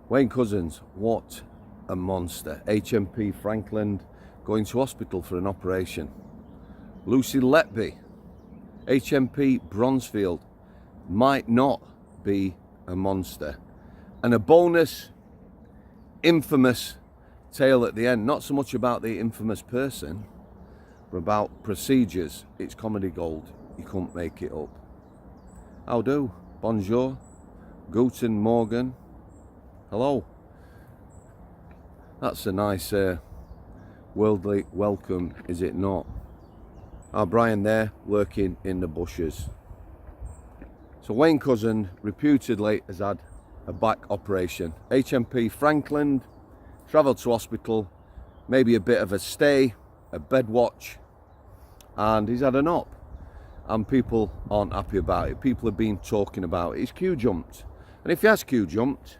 Wayne Couzens, what a monster. HMP Franklin going to hospital for an operation. Lucy Letby, HMP Bronzefield, might not be a monster. And a bonus, infamous tale at the end. Not so much about the infamous person, but about procedures. It's comedy gold. You couldn't make it up. How do? Bonjour. Guten Morgen. Hello. That's a nice worldly welcome, is it not? Our Brian there, lurking in the bushes. So Wayne Couzens reputedly has had a back operation. HMP Franklin, travelled to hospital, maybe a bit of a stay, a bed watch, and he's had an op. And people aren't happy about it. People have been talking about it. He's Q jumped. And if he has Q jumped,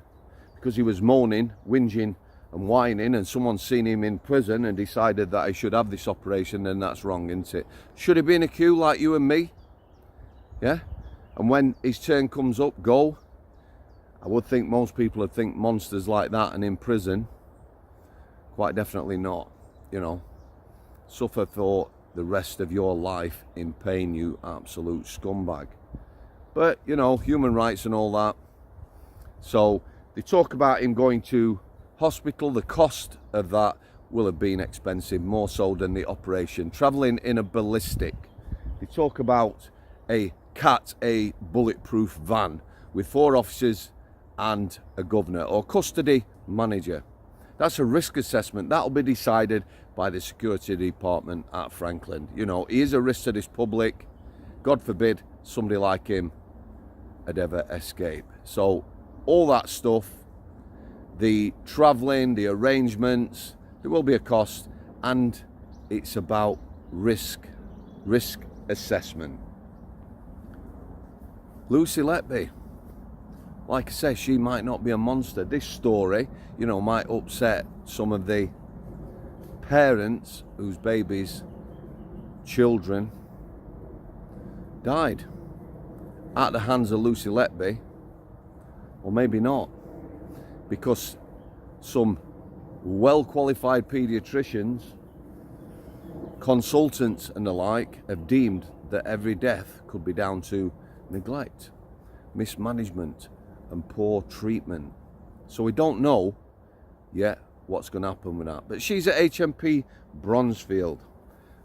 because he was moaning, whinging and whining, and someone's seen him in prison and decided that he should have this operation, then that's wrong, isn't it? Should he be in a queue like you and me? Yeah? And when his turn comes up, go. I would think most people would think monsters like that and in prison. Quite definitely not, you know. Suffer for the rest of your life in pain, you absolute scumbag. But, you know, human rights and all that. So they talk about him going to hospital. The cost of that will have been expensive, more so than the operation. Travelling in a ballistic. They talk about a CAT, a bulletproof van with 4 officers and a governor or custody manager. That's a risk assessment. That'll be decided by the security department at Franklin. You know, he is a risk to this public. God forbid somebody like him had ever escape. So all that stuff, the travelling, the arrangements, there will be a cost, and it's about risk assessment. Lucy Letby, like I say, she might not be a monster. This story, you know, might upset some of the parents whose babies, children, died at the hands of Lucy Letby, or maybe not, because some well-qualified paediatricians, consultants and the like have deemed that every death could be down to neglect, mismanagement and poor treatment. So we don't know yet what's going to happen with that. But she's at HMP Bronzefield.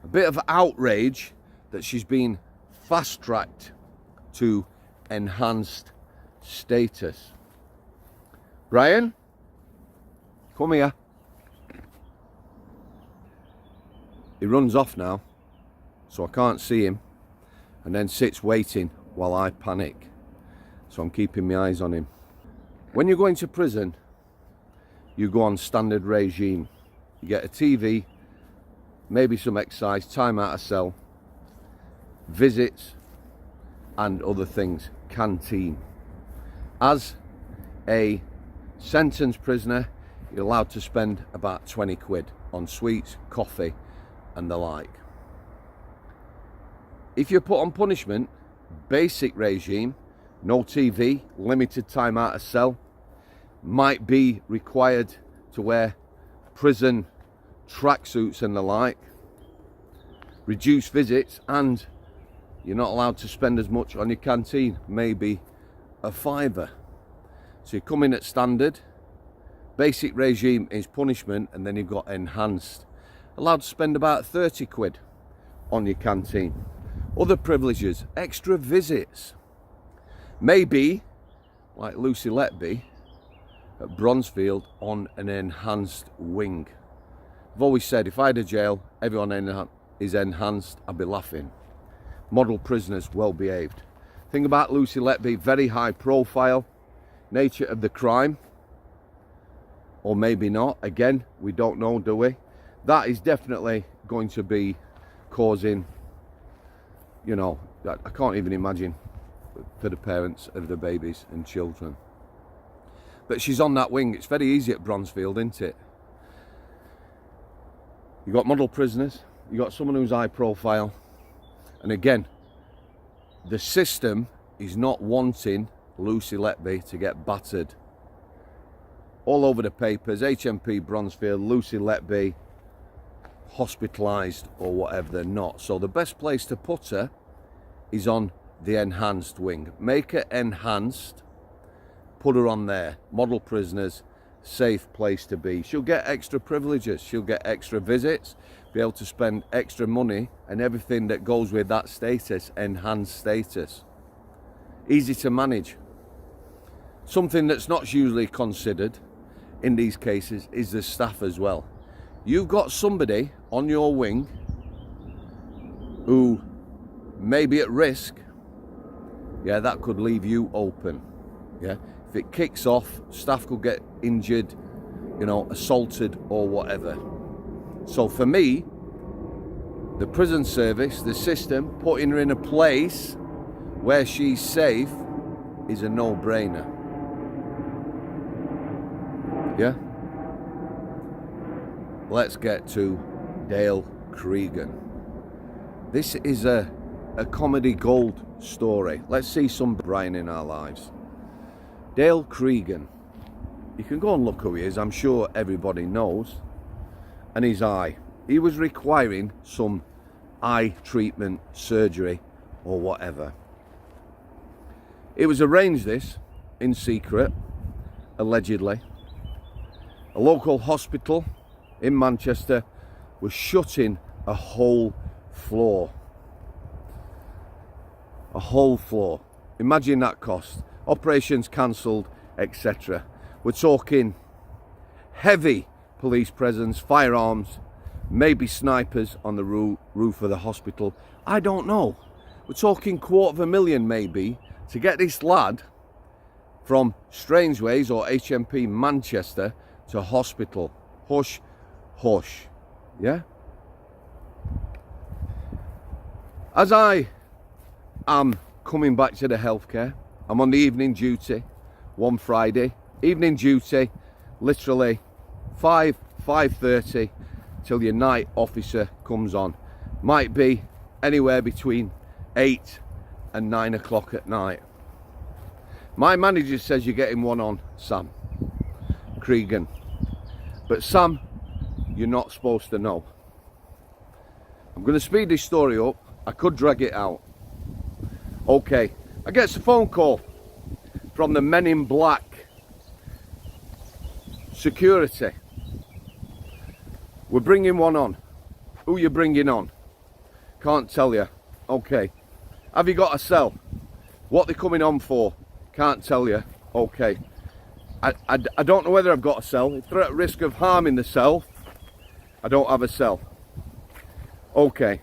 A bit of outrage that she's been fast-tracked to enhanced status. Brian, come here. He runs off now, so I can't see him, and then sits waiting while I panic. So I'm keeping my eyes on him. When you go into prison, you go on standard regime. You get a TV, maybe some exercise, time out of cell, visits, and other things. Canteen. As a sentenced prisoner, you're allowed to spend about 20 quid on sweets, coffee, and the like. If you're put on punishment, basic regime, no TV, limited time out of cell, might be required to wear prison tracksuits and the like, reduced visits, and you're not allowed to spend as much on your canteen, maybe a £5. So you come in at standard, basic regime is punishment, and then you've got enhanced. Allowed to spend about 30 quid on your canteen. Other privileges, extra visits. Maybe, like Lucy Letby at Bronzefield, on an enhanced wing. I've always said, if I had a jail, everyone is enhanced, I'd be laughing. Model prisoners, well behaved. Thing about Lucy Letby, very high profile. Nature of the crime, or maybe not. Again, we don't know, do we? That is definitely going to be causing, you know, I can't even imagine for the parents of the babies and children. But she's on that wing. It's very easy at Bronzefield, isn't it? You got model prisoners, you got someone who's high profile, and again, the system is not wanting Lucy Letby to get battered. all over the papers, HMP Bronzefield, Lucy Letby, hospitalised or whatever. They're not. So the best place to put her is on the enhanced wing. Make her enhanced, put her on there. Model prisoners, safe place to be. She'll get extra privileges, she'll get extra visits, be able to spend extra money and everything that goes with that status, enhanced status. Easy to manage. Something that's not usually considered in these cases is the staff as well. You've got somebody on your wing who may be at risk, yeah, that could leave you open. Yeah, if it kicks off, staff could get injured, you know, assaulted or whatever. So for me, the prison service, the system, putting her in a place where she's safe is a no-brainer. Yeah? Let's get to Dale Cregan. This is a comedy gold story. Let's see some Brian in our lives. Dale Cregan. You can go and look who he is. I'm sure everybody knows. And his eye. He was requiring some eye treatment, surgery or whatever. It was arranged this in secret, allegedly. A local hospital in Manchester was shutting a whole floor. A whole floor. Imagine that cost. Operations cancelled, etc. We're talking heavy police presence, firearms, maybe snipers on the roof of the hospital. I don't know. We're talking $250,000 maybe to get this lad from Strangeways or HMP Manchester to hospital. Hush, hush. Yeah? As I am coming back to the healthcare, I'm on the evening duty one Friday. Evening duty, literally 5:30 till your night officer comes on. Might be anywhere between 8 and 9 o'clock at night. My manager says you're getting one on Sam Cregan. But Sam, you're not supposed to know. I'm going to speed this story up. I could drag it out. Okay, I get a phone call from the Men in Black security. We're bringing one on. Who you bringing on? Can't tell you. Okay. Have you got a cell? What they're coming on for? Can't tell you. Okay. I don't know whether I've got a cell. If they're at risk of harming the cell, I don't have a cell. Okay.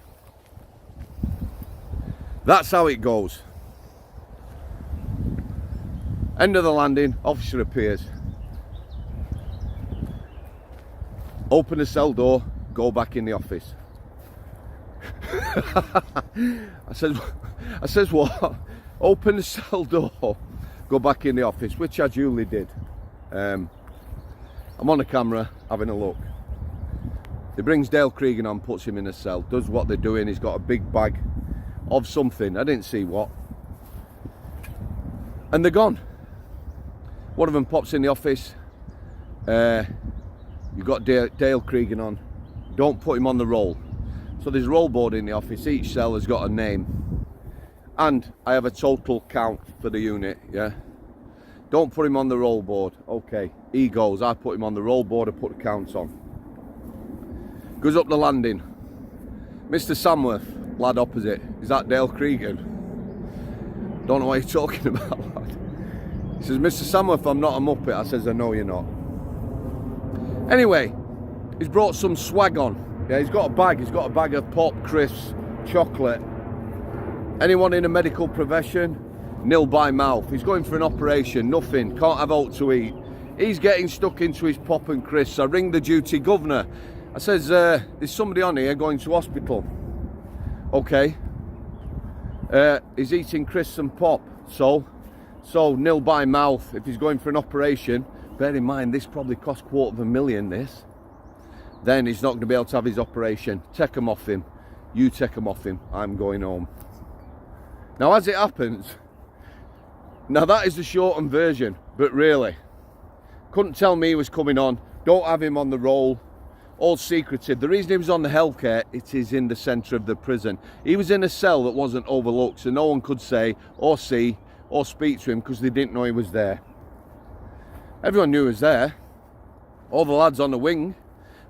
That's how it goes. End of the landing, officer appears. Open the cell door, go back in the office. I says what? Open the cell door, go back in the office, which I duly did. I'm on the camera, having a look. He brings Dale Cregan on, puts him in a cell, does what they're doing. He's got a big bag of something, I didn't see what. And they're gone. One of them pops in the office. You've got Dale Cregan on. Don't put him on the roll. So there's roll board in the office. Each cell has got a name. And I have a total count for the unit, yeah? Don't put him on the roll board. Okay, he goes. I put him on the roll board, I put the counts on. Goes up the landing. Mr. Samworth, lad opposite. Is that Dale Cregan? Don't know what you're talking about, lad. He says, Mr. Samworth, I'm not a muppet. I says, I know you're not. Anyway, he's brought some swag on. Yeah, he's got a bag of pop, crisps, chocolate. Anyone in a medical profession? Nil by mouth. He's going for an operation, nothing, can't have out to eat. He's getting stuck into his pop and crisps. I ring the duty governor. I says, there's somebody on here going to hospital. Okay. He's eating crisps and pop. So nil by mouth. If he's going for an operation, bear in mind this probably cost $250,000 this. Then he's not going to be able to have his operation. Take him off him. You take him off him. I'm going home. Now as it happens, now that is the shortened version, but really, Couldn't tell me he was coming on. Don't have him on the roll. All secretive. The reason he was on the healthcare, it is in the centre of the prison. He was in a cell that wasn't overlooked, so no one could say or see or speak to him because they didn't know he was there. Everyone knew he was there. All the lads on the wing.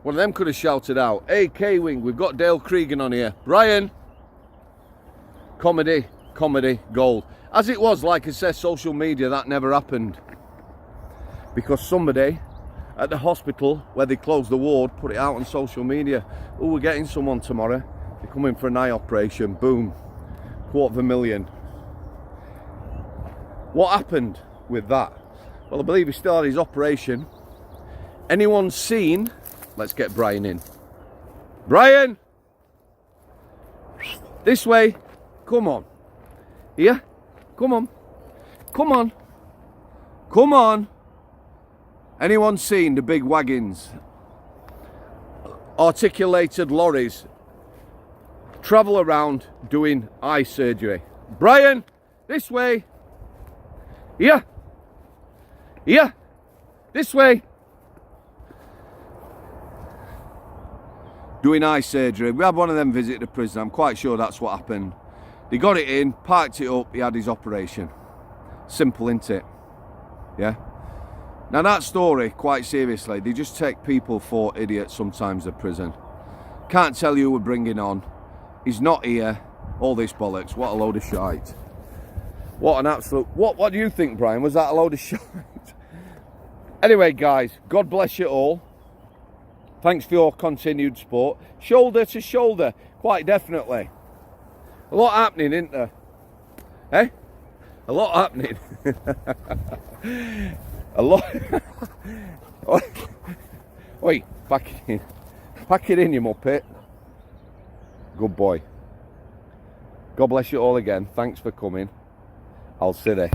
One of them could have shouted out, "Hey, K-Wing, we've got Dale Cregan on here. Brian!" Comedy, gold. As it was, like I said, social media, that never happened. Because somebody at the hospital where they closed the ward put it out on social media. "Oh, we're getting someone tomorrow. They're coming for an eye operation." Boom. $250,000. What happened with that? Well, I believe he still had his operation. Anyone seen? Let's get Brian in. Brian! This way. Come on. Here? Come on. Come on. Come on. Anyone seen the big wagons? Articulated lorries travel around doing eye surgery. Brian, this way. Here. Here. This way. Doing eye surgery. We had one of them visit the prison. I'm quite sure that's what happened. They got it in, parked it up, he had his operation. Simple, isn't it? Yeah? Now that story, quite seriously, they just take people for idiots sometimes at prison. Can't tell you who we're bringing on. He's not here. All this bollocks. What a load of shite. What an absolute... What do you think, Brian? Was that a load of shite? Anyway, guys, God bless you all. Thanks for your continued support. Shoulder to shoulder, quite definitely. A lot happening, isn't there? Eh? A lot happening. A lot. Oi, pack it in. Pack it in, you muppet. Good boy. God bless you all again. Thanks for coming. I'll see you.